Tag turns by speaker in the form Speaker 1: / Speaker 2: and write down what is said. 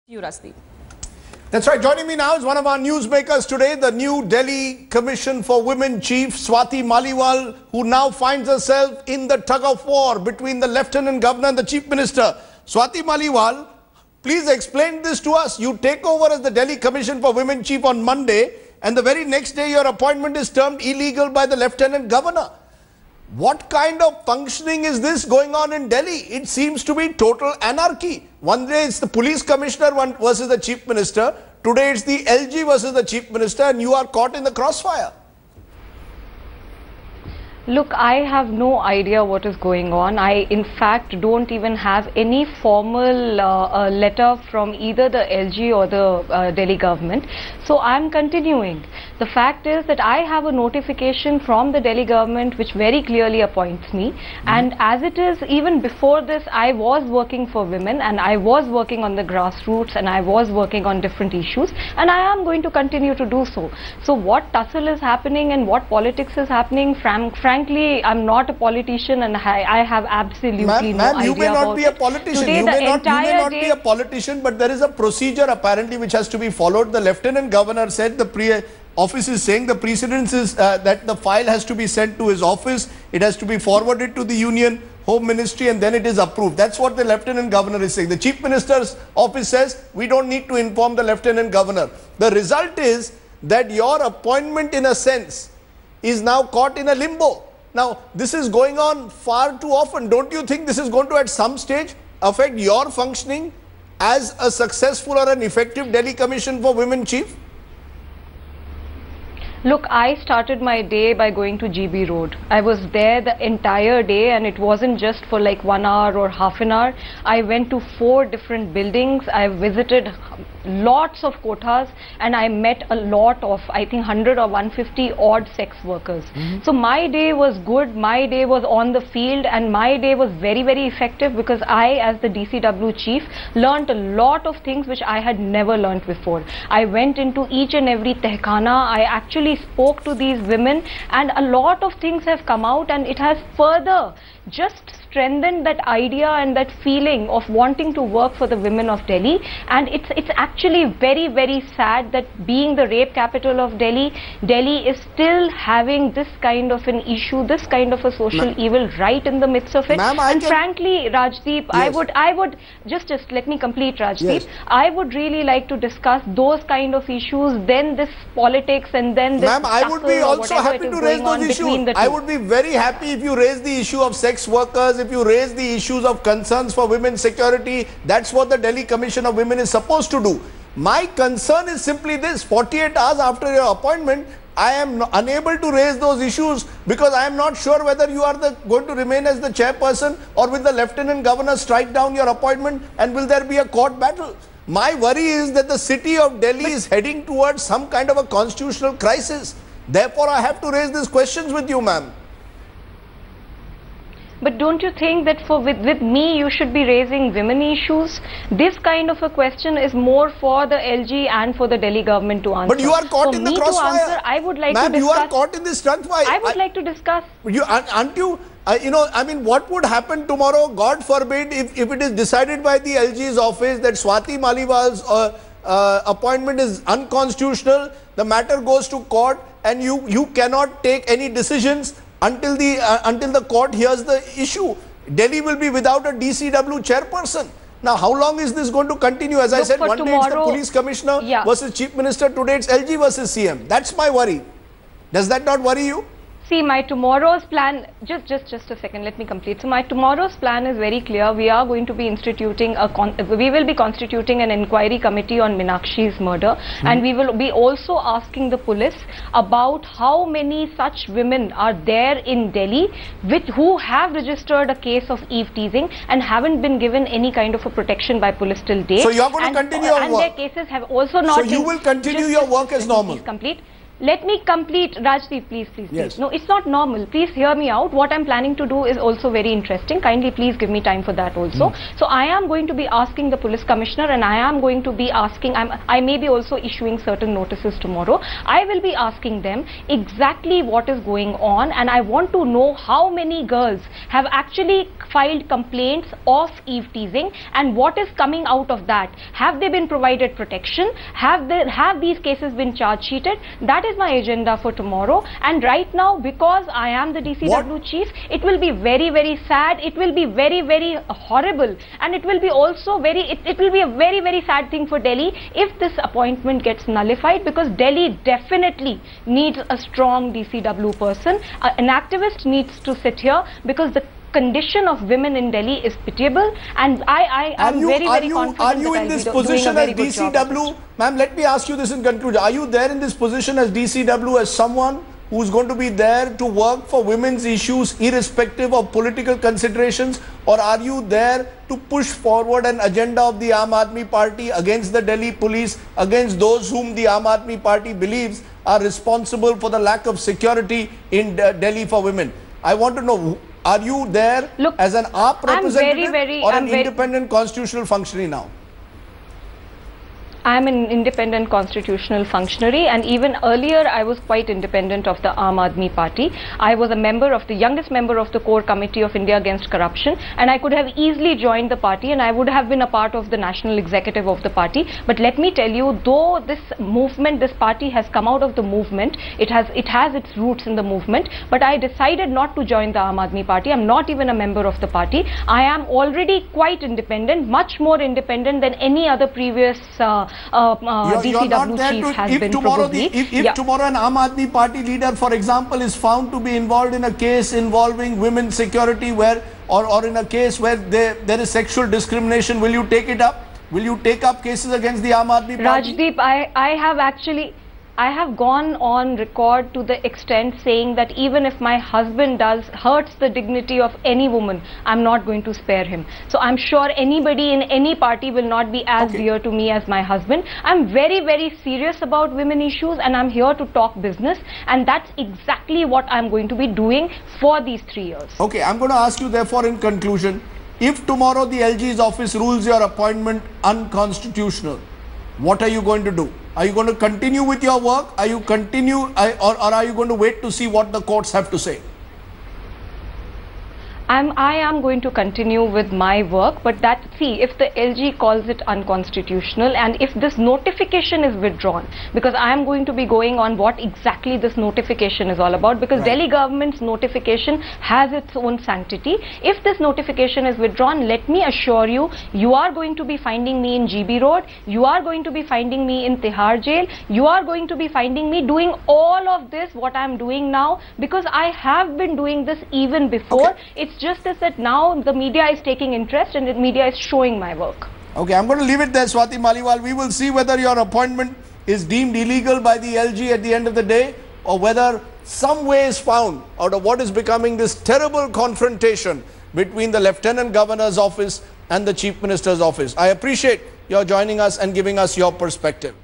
Speaker 1: You, Rasdeep.
Speaker 2: That's right. Joining me now is one of our newsmakers today, the new Delhi Commission for Women Chief, Swati Maliwal, who now finds herself in the tug of war between the Lieutenant Governor and the Chief Minister. Swati Maliwal, please explain this to us. You take over as the Delhi Commission for Women Chief on Monday, and the very next day your appointment is termed illegal by the Lieutenant Governor. What kind of functioning is this going on in Delhi? It seems to be total anarchy. One day it's the police commissioner versus the chief minister. Today it's the LG versus the chief minister, and you are caught in the crossfire.
Speaker 3: Look, I have no idea what is going on. I, in fact, don't even have any formal letter from either the LG or the Delhi government. So I'm continuing. The fact is that I have a notification from the Delhi government which very clearly appoints me. And as it is, even before this, I was working for women and I was working on the grassroots and I was working on different issues. And I am going to continue to do so. So what tussle is happening and what politics is happening, frankly, I'm not a politician and I have absolutely no idea about it.
Speaker 2: You may not be a politician.
Speaker 3: Today,
Speaker 2: you may not be a politician, but there is a procedure apparently which has to be followed. The Lieutenant Governor said the office is saying the precedence is that the file has to be sent to his office. It has to be forwarded to the Union Home Ministry and then it is approved. That's what the Lieutenant Governor is saying. The Chief Minister's office says we don't need to inform the Lieutenant Governor. The result is that your appointment, in a sense, is now caught in a limbo. Now, this is going on far too often. Don't you think this is going to at some stage affect your functioning as a successful or an effective Delhi Commission for Women Chief?
Speaker 3: Look, I started my day by going to GB Road. I was there the entire day and it wasn't just for like 1 hour or half an hour. I went to 4 different buildings. I visited lots of quotas and I met a lot of, I think 100 or 150 odd sex workers. So my day was good, my day was on the field and my day was very, very effective because I, as the DCW chief, learnt a lot of things which I had never learnt before. I went into each and every tehkana, I actually spoke to these women and a lot of things have come out and it has further just strengthened that idea and that feeling of wanting to work for the women of Delhi. And it's actually very, very sad that being the rape capital of Delhi, Delhi is still having this kind of an issue, this kind of a social evil right in the midst of it. And frankly, Rajdeep, yes. I would just let me complete, Rajdeep. Yes. I would really like to discuss those kind of issues, then this politics and then this.
Speaker 2: Ma'am, I would be also happy to raise those issues. I would be very happy if you raise the issue of sex workers, if you raise the issues of concerns for women's security. That's what the Delhi Commission of Women is supposed to do. My concern is simply this: 48 hours after your appointment, I am unable to raise those issues because I am not sure whether you are going to remain as the chairperson or will the Lieutenant Governor strike down your appointment and will there be a court battle? My worry is that the city of Delhi is heading towards some kind of a constitutional crisis. Therefore, I have to raise these questions with you, ma'am.
Speaker 3: But don't you think that with me you should be raising women issues? This kind of a question is more for the LG and for the Delhi government to answer.
Speaker 2: But you are caught in the crossfire.
Speaker 3: To answer, I would like to discuss.
Speaker 2: You are caught in this crossfire.
Speaker 3: I would like to discuss.
Speaker 2: Aren't you? I mean, what would happen tomorrow, God forbid, if it is decided by the LG's office that Swati Maliwal's appointment is unconstitutional, the matter goes to court and you cannot take any decisions until the court hears the issue. Delhi will be without a DCW chairperson. Now, how long is this going to continue? As I said, one day it's the police commissioner versus chief minister, today it's LG versus CM. That's my worry. Does that not worry you?
Speaker 3: See, my tomorrow's plan, just a second, let me complete. So my tomorrow's plan is very clear. We are going to be instituting we will be constituting an inquiry committee on Meenakshi's murder, and we will be also asking the police about how many such women are there in Delhi who have registered a case of eve teasing and haven't been given any kind of a protection by police till date.
Speaker 2: So you are going to continue your work.
Speaker 3: And their cases have also not
Speaker 2: been. So you will continue your work as normal.
Speaker 3: Please complete. Let me complete, Rajdeep, please.
Speaker 2: Yes.
Speaker 3: No, it's not normal. Please hear me out. What I'm planning to do is also very interesting. Kindly please give me time for that also. So I am going to be asking the police commissioner, and I am going to be asking, I may be also issuing certain notices tomorrow. I will be asking them exactly what is going on, and I want to know how many girls have actually filed complaints of eve teasing and what is coming out of that. Have they been provided protection? Have these cases been charge sheeted? That is my agenda for tomorrow. And right now, because I am the DCW chief, it will be very, very sad. It will be very, very horrible, and it will be also it will be a very, very sad thing for Delhi if this appointment gets nullified, because Delhi definitely needs a strong DCW person. An activist needs to sit here, because the condition of women in Delhi is pitiable, and I am very confident.
Speaker 2: Are you in this position as DCW? Ma'am, let me ask you this in conclusion. Are you there in this position as DCW as someone who's going to be there to work for women's issues irrespective of political considerations, or are you there to push forward an agenda of the Aam Aadmi Party against the Delhi police, against those whom the Aam Aadmi Party believes are responsible for the lack of security in Delhi for women? I want to know, are you there as an AAP representative or an independent constitutional functionary now?
Speaker 3: I am an independent constitutional functionary, and even earlier I was quite independent of the Aam Aadmi Party. I was a member of the youngest member of the core committee of India Against Corruption, and I could have easily joined the party, and I would have been a part of the national executive of the party. But let me tell you, though this movement, this party has come out of the movement, it has its roots in the movement, but I decided not to join the Aam Aadmi Party. I am not even a member of the party. I am already quite independent, much more independent than any other previous DCW chief has been probably.
Speaker 2: If tomorrow an Aam Aadmi Party leader, for example, is found to be involved in a case involving women's security where, or in a case where there is sexual discrimination, will you take it up? Will you take up cases against the Aam Aadmi Party?
Speaker 3: Rajdeep, I have gone on record to the extent saying that even if my husband hurts the dignity of any woman, I'm not going to spare him. So I'm sure anybody in any party will not be as dear to me as my husband. I'm very, very serious about women issues, and I'm here to talk business, and that's exactly what I'm going to be doing for these 3 years.
Speaker 2: Okay, I'm going to ask you therefore in conclusion, if tomorrow the LG's office rules your appointment unconstitutional, what are you going to do? Are you going to continue with your work? Are you or are you going to wait to see what the courts have to say?
Speaker 3: I am going to continue with my work, but if the LG calls it unconstitutional, and if this notification is withdrawn, because I am going to be going on what exactly this notification is all about, because Delhi government's notification has its own sanctity. If this notification is withdrawn, let me assure you, you are going to be finding me in GB Road, you are going to be finding me in Tihar Jail, you are going to be finding me doing all of this, what I am doing now, because I have been doing this even before. It's just that now the media is taking interest and the media is showing my work.
Speaker 2: Okay, I'm going to leave it there, Swati Maliwal. We will see whether your appointment is deemed illegal by the LG at the end of the day, or whether some way is found out of what is becoming this terrible confrontation between the Lieutenant Governor's office and the Chief Minister's office. I appreciate your joining us and giving us your perspective.